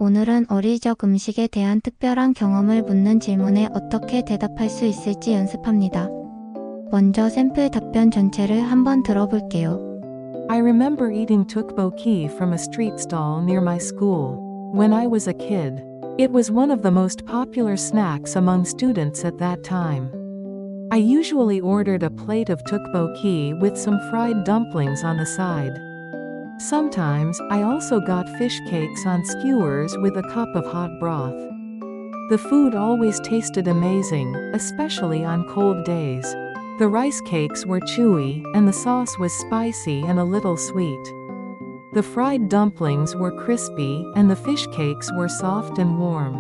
오늘은 어릴 적 음식에 대한 특별한 경험을 묻는 질문에 어떻게 대답할 수 있을지 연습합니다. 먼저 샘플 답변 전체를 한번 들어볼게요. I remember eating tteokbokki from a street stall near my school. When I was a kid, it was one of the most popular snacks among students at that time. I usually ordered a plate of tteokbokki with some fried dumplings on the side. Sometimes, I also got fish cakes on skewers with a cup of hot broth. The food always tasted amazing, especially on cold days. The rice cakes were chewy, and the sauce was spicy and a little sweet. The fried dumplings were crispy, and the fish cakes were soft and warm.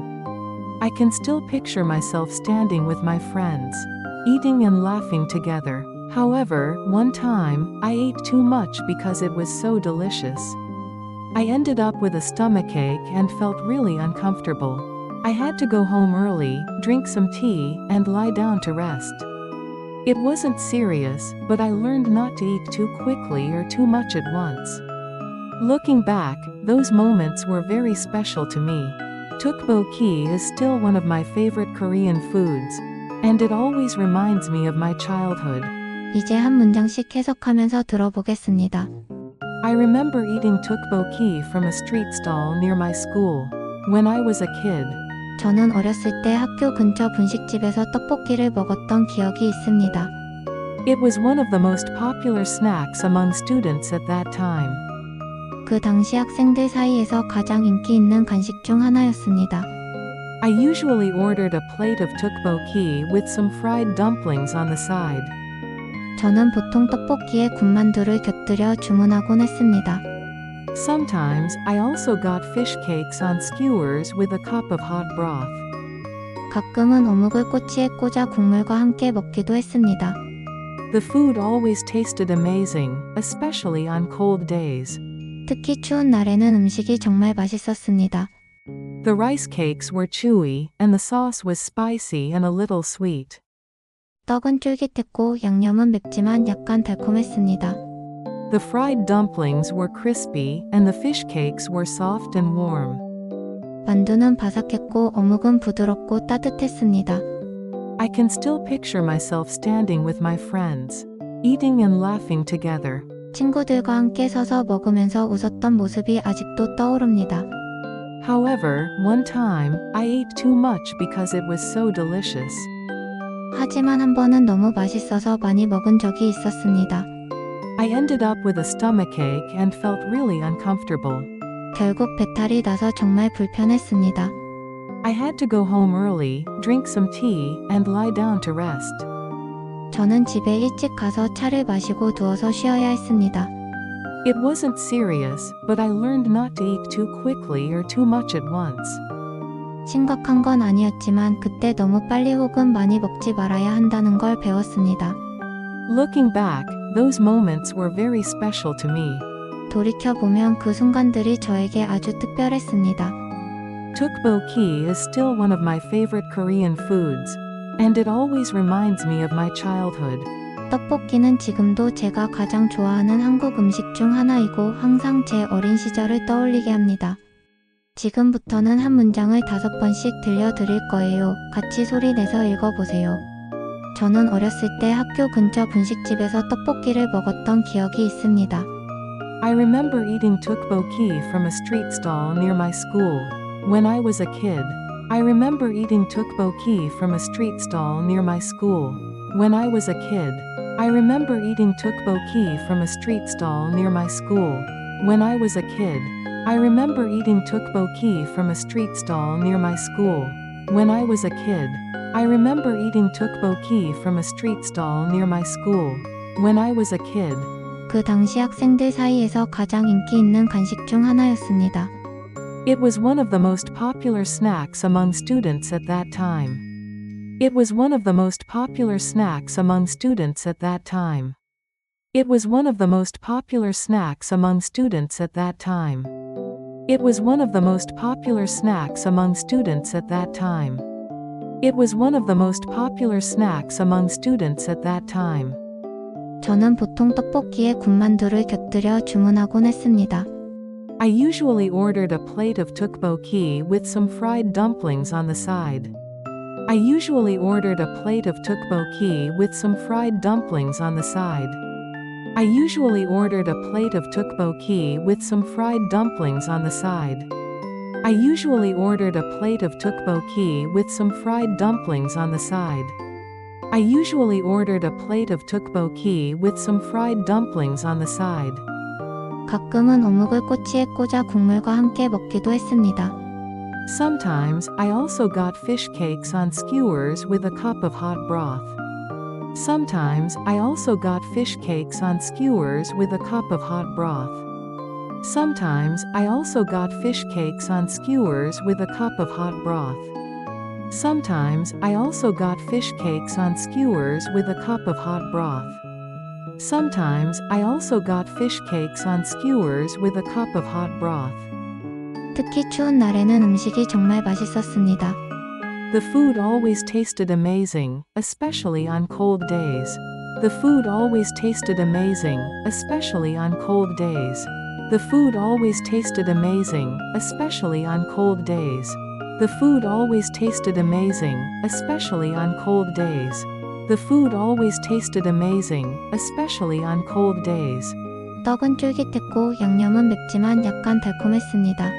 I can still picture myself standing with my friends, eating and laughing together. However, one time, I ate too much because it was so delicious. I ended up with a stomachache and felt really uncomfortable. I had to go home early, drink some tea, and lie down to rest. It wasn't serious, but I learned not to eat too quickly or too much at once. Looking back, those moments were very special to me. Tteokbokki is still one of my favorite Korean foods, and it always reminds me of my childhood. 이제 한 문장씩 해석하면서 들어보겠습니다. I remember eating tteokbokki from a street stall near my school. When I was a kid, 저는 어렸을 때 학교 근처 분식집에서 떡볶이를 먹었던 기억이 있습니다. it was one of the most popular snacks among students at that time. 그 당시 학생들 사이에서 가장 인기 있는 간식 중 하나였습니다. I usually ordered a plate of tteokbokki with some fried dumplings on the side. 저는 보통 떡볶이에 군만두를 곁들여 주문하곤 했습니다. Sometimes, I also got fish cakes on skewers with a cup of hot broth. 가끔은 어묵을 꼬치에 꽂아 국물과 함께 먹기도 했습니다. The food always tasted amazing, especially on cold days. 특히 추운 날에는 음식이 정말 맛있었습니다. The rice cakes were chewy, and the sauce was spicy and a little sweet. 떡은 쫄깃했고 양념은 맵지만 약간 달콤했습니다. The fried dumplings were crispy, and the fish cakes were soft and warm. 만두는 바삭했고 어묵은 부드럽고 따뜻했습니다. I can still picture myself standing with my friends, eating and laughing together. 친구들과 함께 서서 먹으면서 웃었던 모습이 아직도 떠오릅니다. However, one time, I ate too much because it was so delicious. 하지만 한 번은 너무 맛있어서 많이 먹은 적이 있었습니다. I ended up with a stomachache and felt really uncomfortable. 결국 배탈이 나서 정말 불편했습니다. I had to go home early, drink some tea, and lie down to rest. 저는 집에 일찍 가서 차를 마시고 누워서 쉬어야 했습니다. It wasn't serious, but I learned not to eat too quickly or too much at once. 심각한 건 아니었지만 그때 너무 빨리 혹은 많이 먹지 말아야 한다는 걸 배웠습니다. Looking back, those moments were very special to me. 돌이켜보면 그 순간들이 저에게 아주 특별했습니다. Tteokbokki is still one of my favorite Korean foods, and it always reminds me of my childhood. 떡볶이는 지금도 제가 가장 좋아하는 한국 음식 중 하나이고 항상 제 어린 시절을 떠올리게 합니다. 지금부터는 한 문장을 5번씩 들려드릴 거예요. 같이 소리 내서 읽어보세요. 저는 어렸을 때 학교 근처 분식집에서 떡볶이를 먹었던 기억이 있습니다. I remember eating tteokbokki from a street stall near my school. When I was a kid, I remember eating tteokbokki from a street stall near my school. When I was a kid, I remember eating tteokbokki from a street stall near my school. When I was a kid, I remember eating tteokbokki from a street stall near my school. When I was a kid, I remember eating tteokbokki from a street stall near my school. When I was a kid. 그 당시 학생들 사이에서 가장 인기 있는 간식 중 하나였습니다. It was one of the most popular snacks among students at that time. It was one of the most popular snacks among students at that time. It was one of the most popular snacks among students at that time. It was one of the most popular snacks among students at that time. It was one of the most popular snacks among students at that time. 저는 보통 떡볶이에 군만두를 곁들여 주문하곤 했습니다. I usually ordered a plate of tteokbokki with some fried dumplings on the side. I usually ordered a plate of tteokbokki with some fried dumplings on the side. I usually ordered a plate of tteokbokki with some fried dumplings on the side. I usually ordered a plate of tteokbokki with some fried dumplings on the side. I usually ordered a plate of tteokbokki with some fried dumplings on the side. 가끔은 어묵을 꼬치에 꽂아 국물과 함께 먹기도 했습니다. Sometimes, I also got fish cakes on skewers with a cup of hot broth. Sometimes, I also got fish cakes on skewers with a cup of hot broth. Sometimes, I also got fish cakes on skewers with a cup of hot broth. Sometimes, I also got fish cakes on skewers with a cup of hot broth. Sometimes, I also got fish cakes on skewers with a cup of hot broth. 특히 추운 날에는 음식이 정말 맛있었습니다. The food always tasted amazing, especially on cold days. The food always tasted amazing, especially on cold days. The food always tasted amazing, especially on cold days. The food always tasted amazing, especially on cold days. The food always tasted amazing, especially on cold days. 떡은 쫄깃했고 양념은 맵지만 약간 달콤했습니다.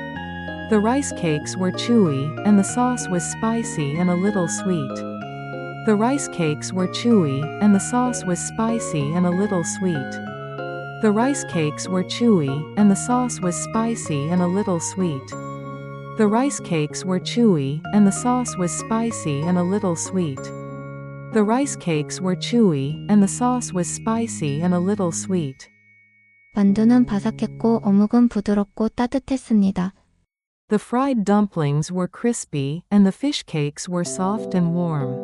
The rice cakes were chewy, and the sauce was spicy and a little sweet. The rice cakes were chewy, and the sauce was spicy and a little sweet. The rice cakes were chewy, and the sauce was spicy and a little sweet. The rice cakes were chewy, and the sauce was spicy and a little sweet. The rice cakes were chewy, and the sauce was spicy and a little sweet. 만두는 바삭했고 어묵은 부드럽고 따뜻했습니다. The fried dumplings were crispy, and the fish cakes were soft and warm.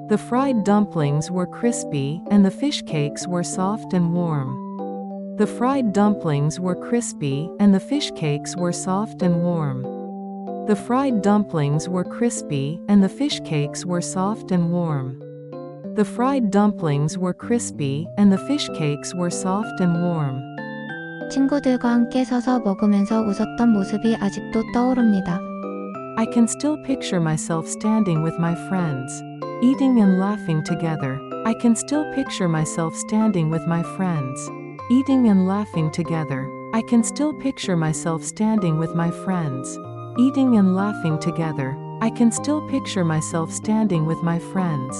The fried dumplings were crispy, and the fish cakes were soft and warm. The fried dumplings were crispy, and the fish cakes were soft and warm. The fried dumplings were crispy, and the fish cakes were soft and warm. The fried dumplings were crispy, and the fish cakes were soft and warm. 친구들과 함께 서서 먹으면서 웃었던 모습이 아직도 떠오릅니다. I can still picture myself standing with my friends, eating and laughing together. I can still picture myself standing with my friends, eating and laughing together. I can still picture myself standing with my friends, eating and laughing together. I can still picture myself standing with my friends,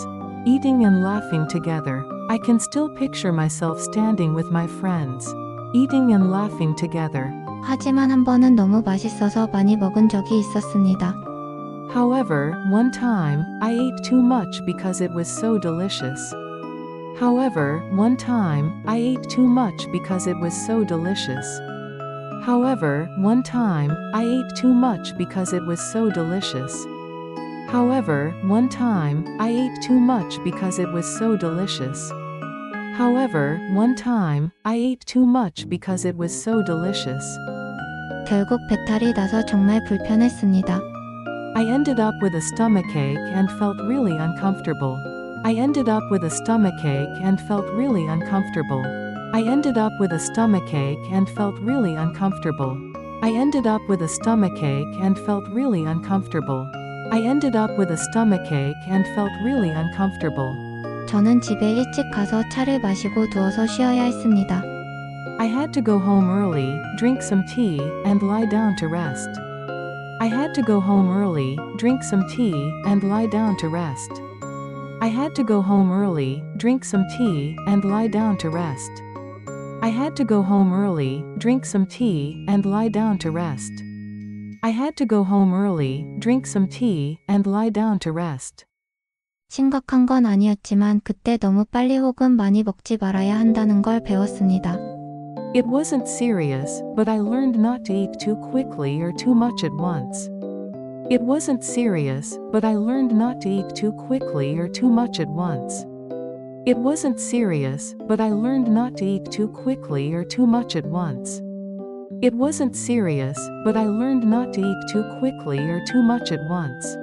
eating and laughing together. I can still picture myself standing with my friends, eating and laughing together. 하지만 한 번은 너무 맛있어서 많이 먹은 적이 있었습니다. However, one time, I ate too much because it was so delicious. However, one time, I ate too much because it was so delicious. However, one time, I ate too much because it was so delicious. However, one time, I ate too much because it was so delicious. However, one time, I ate too much because it was so delicious. 결국 배탈이 나서 정말 불편했습니다. I ended up with a stomachache and felt really uncomfortable. I ended up with a stomachache and felt really uncomfortable. I ended up with a stomachache and felt really uncomfortable. I ended up with a stomachache and felt really uncomfortable. I ended up with a stomachache and felt really uncomfortable. 저는 집에 일찍 가서 차를 마시고 누워서 쉬어야 했습니다. I had to go home early, drink some tea, and lie down to rest. I had to go home early, drink some tea, and lie down to rest. I had to go home early, drink some tea, and lie down to rest. I had to go home early, drink some tea, and lie down to rest. I had to go home early, drink some tea, and lie down to rest. 심각한 건 아니었지만 그때 너무 빨리 혹은 많이 먹지 말아야 한다는 걸 배웠습니다. It wasn't serious, but I learned not to eat too quickly or too much at once. It wasn't serious, but I learned not to eat too quickly or too much at once. It wasn't serious, but I learned not to eat too quickly or too much at once. It wasn't serious, but I learned not to eat too quickly or too much at once.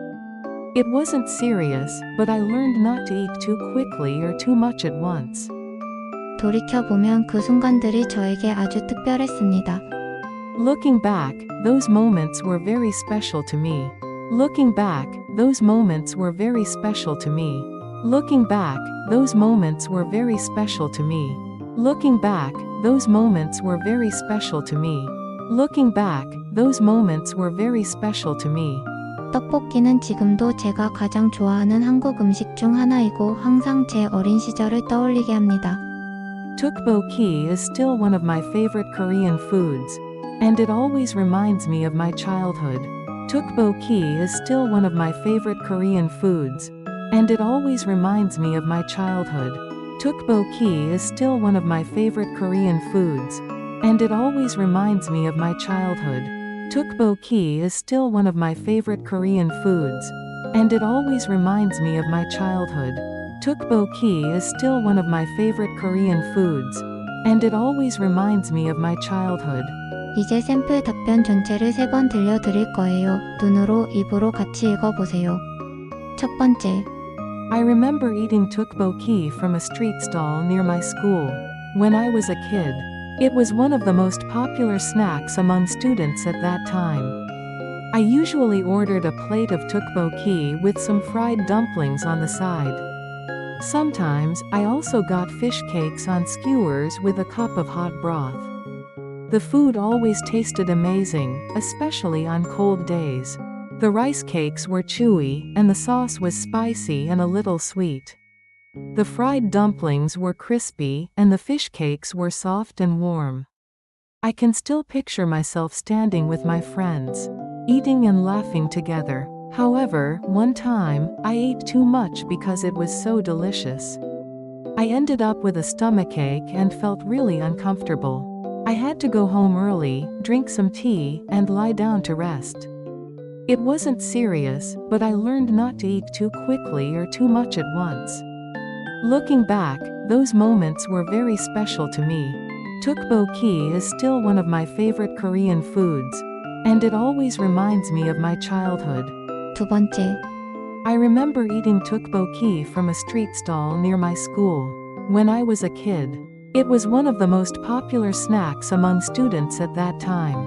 It wasn't serious, but I learned not to eat too quickly or too much at once. 돌이켜보면 그 순간들이 저에게 아주 특별했습니다. Looking back, those moments were very special to me. Looking back, those moments were very special to me. Looking back, those moments were very special to me. Looking back, those moments were very special to me. Looking back, those moments were very special to me. 떡볶이는 지금도 제가 가장 좋아하는 한국 음식 중 하나이고 항상 제 어린 시절을 떠올리게 합니다. Tteokbokki is still one of my favorite Korean foods, and it always reminds me of my childhood. Tteokbokki is still one of my favorite Korean foods, and it always reminds me of my childhood. Tteokbokki is still one of my favorite Korean foods, and it always reminds me of my childhood. Tteokbokki is still one of my favorite Korean foods, and it always reminds me of my childhood. Tteokbokki is still one of my favorite Korean foods, and it always reminds me of my childhood. 이제 샘플 답변 전체를 3번 들려드릴 거예요. 눈으로, 입으로 같이 읽어보세요. 첫 번째, I remember eating tteokbokki from a street stall near my school. When I was a kid, it was one of the most popular snacks among students at that time. I usually ordered a plate of tteokbokki with some fried dumplings on the side. Sometimes, I also got fish cakes on skewers with a cup of hot broth. The food always tasted amazing, especially on cold days. The rice cakes were chewy, and the sauce was spicy and a little sweet. The fried dumplings were crispy, and the fish cakes were soft and warm. I can still picture myself standing with my friends, eating and laughing together. However, one time, I ate too much because it was so delicious. I ended up with a stomachache and felt really uncomfortable. I had to go home early, drink some tea, and lie down to rest. It wasn't serious, but I learned not to eat too quickly or too much at once. Looking back, those moments were very special to me. Tteokbokki is still one of my favorite Korean foods, and it always reminds me of my childhood. 두 번째, I remember eating tteokbokki from a street stall near my school. When I was a kid, it was one of the most popular snacks among students at that time.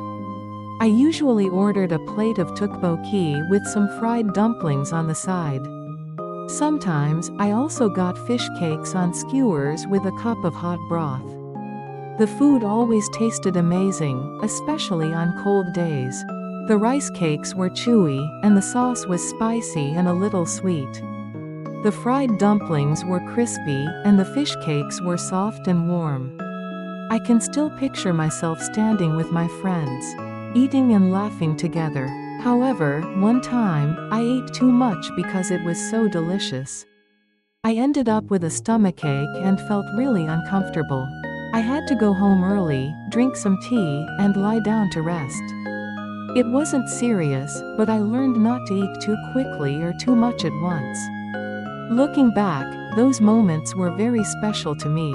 I usually ordered a plate of tteokbokki with some fried dumplings on the side. Sometimes, I also got fish cakes on skewers with a cup of hot broth. The food always tasted amazing, especially on cold days. The rice cakes were chewy, and the sauce was spicy and a little sweet. The fried dumplings were crispy, and the fish cakes were soft and warm. I can still picture myself standing with my friends, eating and laughing together. However, one time, I ate too much because it was so delicious. I ended up with a stomachache and felt really uncomfortable. I had to go home early, drink some tea, and lie down to rest. It wasn't serious, but I learned not to eat too quickly or too much at once. Looking back, those moments were very special to me.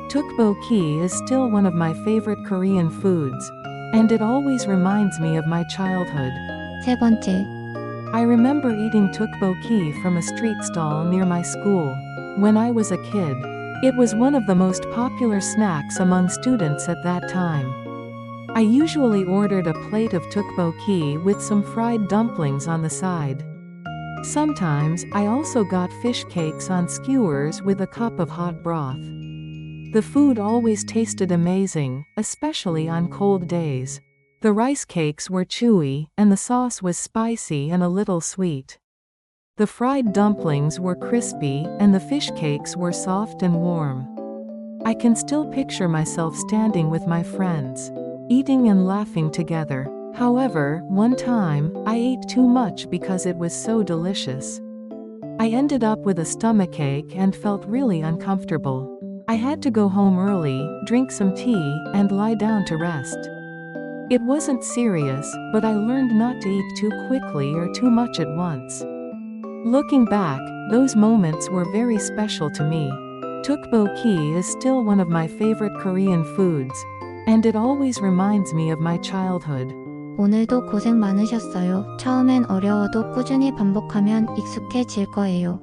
Tteokbokki is still one of my favorite Korean foods, and it always reminds me of my childhood. 세 번째, I remember eating tteokbokki from a street stall near my school. When I was a kid, it was one of the most popular snacks among students at that time. I usually ordered a plate of tteokbokki with some fried dumplings on the side. Sometimes, I also got fish cakes on skewers with a cup of hot broth. The food always tasted amazing, especially on cold days. The rice cakes were chewy, and the sauce was spicy and a little sweet. The fried dumplings were crispy, and the fish cakes were soft and warm. I can still picture myself standing with my friends, eating and laughing together. However, one time, I ate too much because it was so delicious. I ended up with a stomachache and felt really uncomfortable. I had to go home early, drink some tea, and lie down to rest. It wasn't serious, but I learned not to eat too quickly or too much at once. Looking back, those moments were very special to me. Tteokbokki is still one of my favorite Korean foods, and it always reminds me of my childhood. 오늘도 고생 많으셨어요. 처음엔 어려워도 꾸준히 반복하면 익숙해질 거예요.